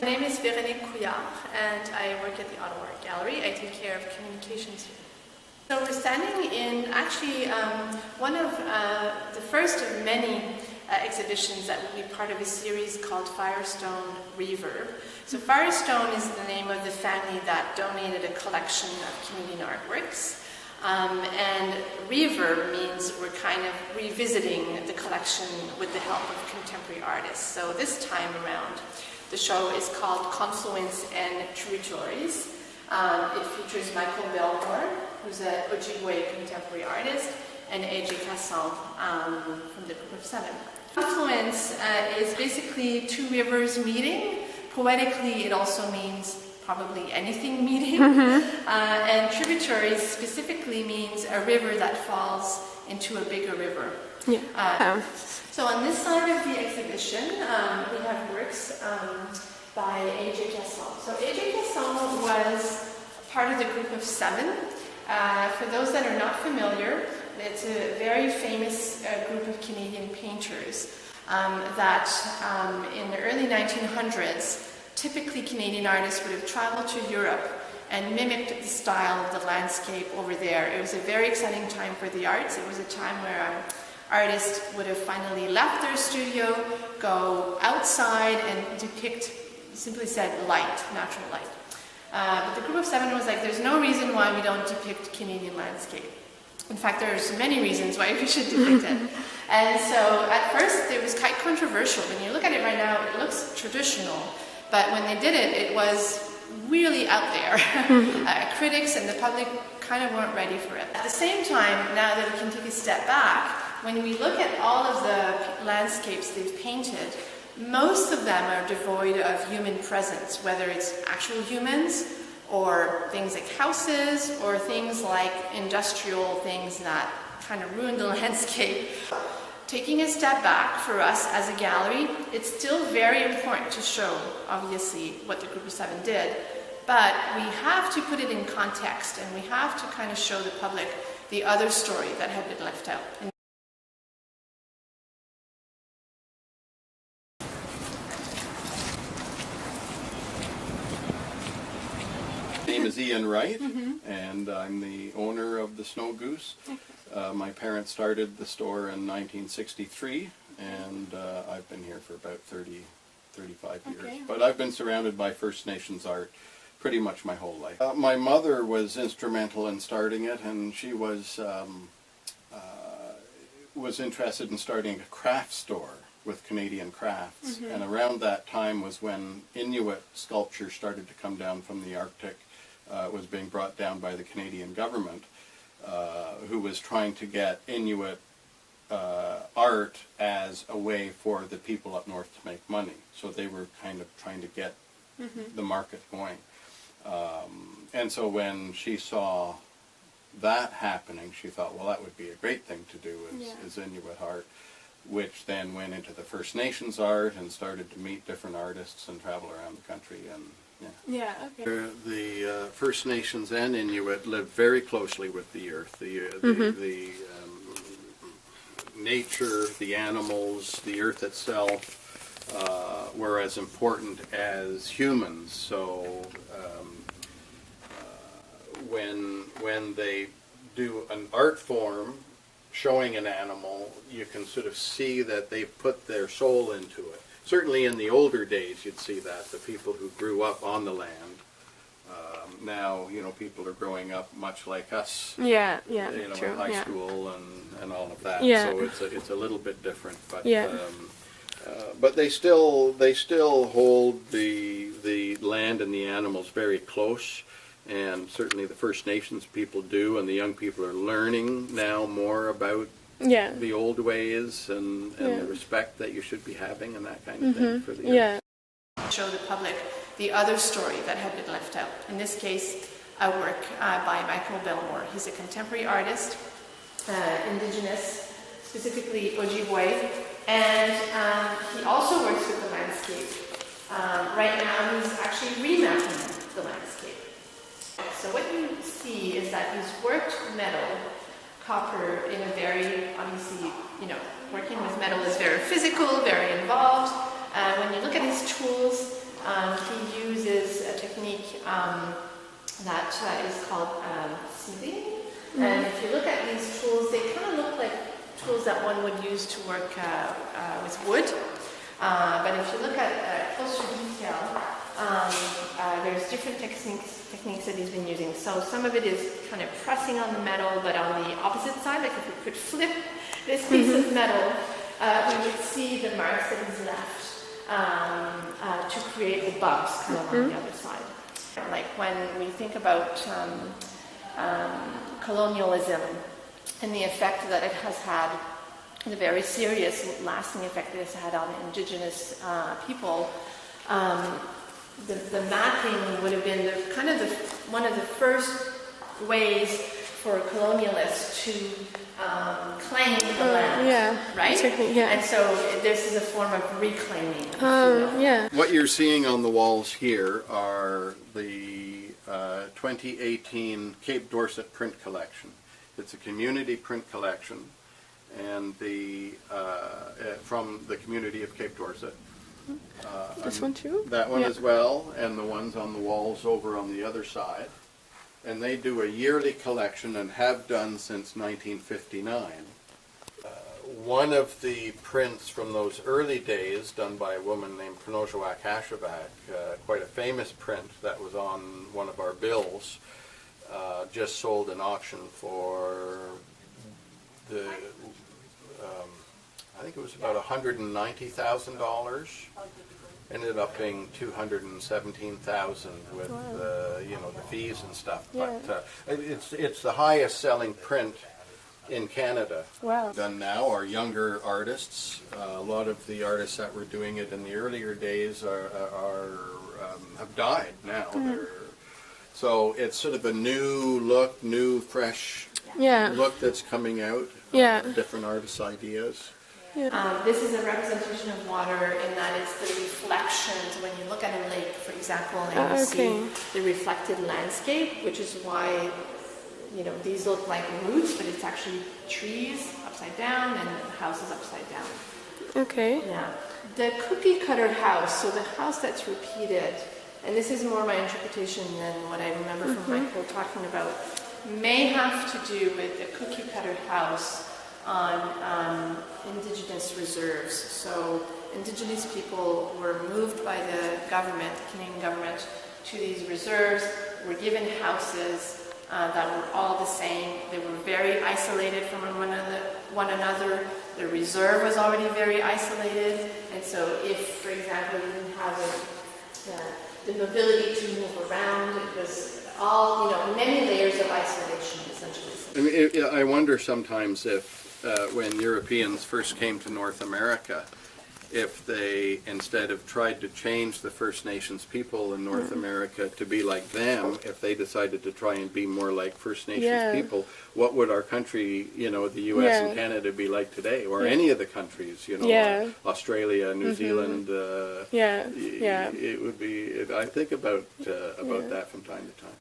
My name is Véronique Coulliard and I work at the Ottawa Art Gallery. I take care of communications here. So we're standing in actually one of the first of many exhibitions that will be part of a series called Firestone Reverb. So Firestone is the name of the family that donated a collection of Canadian artworks. And Reverb means we're kind of revisiting the collection with the help of contemporary artists. So this time around, the show is called Confluences and Tributaries. It features Michael Belmore, who's an Ojibwe contemporary artist, and A.J. Casson from the group of 7. Confluence is basically two rivers meeting. Poetically, it also means probably anything meeting. And tributaries specifically means a river that falls into a bigger river. So on this side of the exhibition, we have works by A.J. Casson. So A.J. Casson was part of the group of 7. For those that are not familiar, it's a very famous group of Canadian painters that in the early 1900s, typically Canadian artists would have traveled to Europe and mimicked the style of the landscape over there. It was a very exciting time for the arts. It was a time where artists would have finally left their studio, go outside and depict, simply said, light, natural light. But the group of 7 was like, there's no reason why we don't depict Canadian landscape. In fact, there's many reasons why we should depict it. And so at first it was quite controversial. When you look at it right now, it looks traditional. But when they did it, it was really out there. Critics and the public kind of weren't ready for it. At the same time, now that we can take a step back, when we look at all of the landscapes they've painted, most of them are devoid of human presence, whether it's actual humans or things like houses or things like industrial things that kind of ruin the landscape. Taking a step back for us as a gallery, it's still very important to show, obviously, what the group of 7 did, but we have to put it in context and we have to kind of show the public the other story that had been left out. My name is Ian Wright, and I'm the owner of the Snow Goose. My parents started the store in 1963, and I've been here for about 35 years. But I've been surrounded by First Nations art pretty much my whole life. My mother was instrumental in starting it, and she was interested in starting a craft store with Canadian crafts. And around that time was when Inuit sculpture started to come down from the Arctic. It was being brought down by the Canadian government, who was trying to get Inuit art as a way for the people up north to make money. So they were kind of trying to get the market going. And so when she saw that happening, she thought, well, that would be a great thing to do is Inuit art, which then went into the First Nations art and started to meet different artists and travel around the country. And the First Nations and Inuit lived very closely with the earth, the nature, the animals, the earth itself were as important as humans. So when they do an art form showing an animal, you can sort of see that they put their soul into it. Certainly in the older days you'd see that, the people who grew up on the land. Now, people are growing up much like us, true. in high school and all of that, so it's a little bit different, but they still hold the land and the animals very close, and certainly the First Nations people do, and the young people are learning now more about the old ways and the respect that you should be having and that kind of thing for the earth. Show the public the other story that had been left out. In this case, a work by Michael Belmore. He's a contemporary artist, Indigenous, specifically Ojibwe, and he also works with the landscape. Right now he's actually remapping the landscape. So what you see is that he's worked metal, copper, in a very, obviously, working with metal is very physical, very involved. When you look at his tools, he that is called sealing. And if you look at these tools, they kind of look like tools that one would use to work with wood. But if you look at closer detail, there's different techniques that he's been using. So some of it is kind of pressing on the metal, but on the opposite side, like if we could flip this piece of metal, we would see the marks that he's left to create the bumps kind of on the other side. Like when we think about colonialism and the effect that it has had, the very serious, lasting effect that it's had on Indigenous people, the mapping would have been one of the first ways for colonialists to claim the land, right? Yeah. And so this is a form of reclaiming. Yeah. What you're seeing on the walls here are the 2018 Cape Dorset print collection. It's a community print collection, and from the community of Cape Dorset. This one too? That one as well, and the ones on the walls over on the other side. And they do a yearly collection and have done since 1959. One of the prints from those early days, done by a woman named Pranojawak Hashavak, quite a famous print that was on one of our bills, just sold in auction for I think it was about $190,000. Ended up being $217,000 with the fees and stuff. Yeah. But it's the highest selling print in Canada. Wow. Done now are younger artists. A lot of the artists that were doing it in the earlier days have died now. So it's sort of a new look, new fresh look that's coming out. Different artists' ideas. This is a representation of water in that it's the reflections. When you look at a lake, for example, and you see the reflected landscape, which is why these look like roots, but it's actually trees upside down and houses upside down. Okay. Yeah. The cookie cutter house, so the house that's repeated, and this is more my interpretation than what I remember from Michael talking about, may have to do with the cookie cutter house on Indigenous reserves. So Indigenous people were moved by the government, the Canadian government, to these reserves, were given houses that were all the same. They were very isolated from one another. The reserve was already very isolated, and so if, for example, you didn't have the mobility to move around, it was all, many layers of isolation, essentially. I wonder sometimes if when Europeans first came to North America, if they, instead of tried to change the First Nations people in North America to be like them, if they decided to try and be more like First Nations people, what would our country, the U.S. and Canada be like today, or any of the countries, Australia, New Zealand, it would be, I think about that from time to time.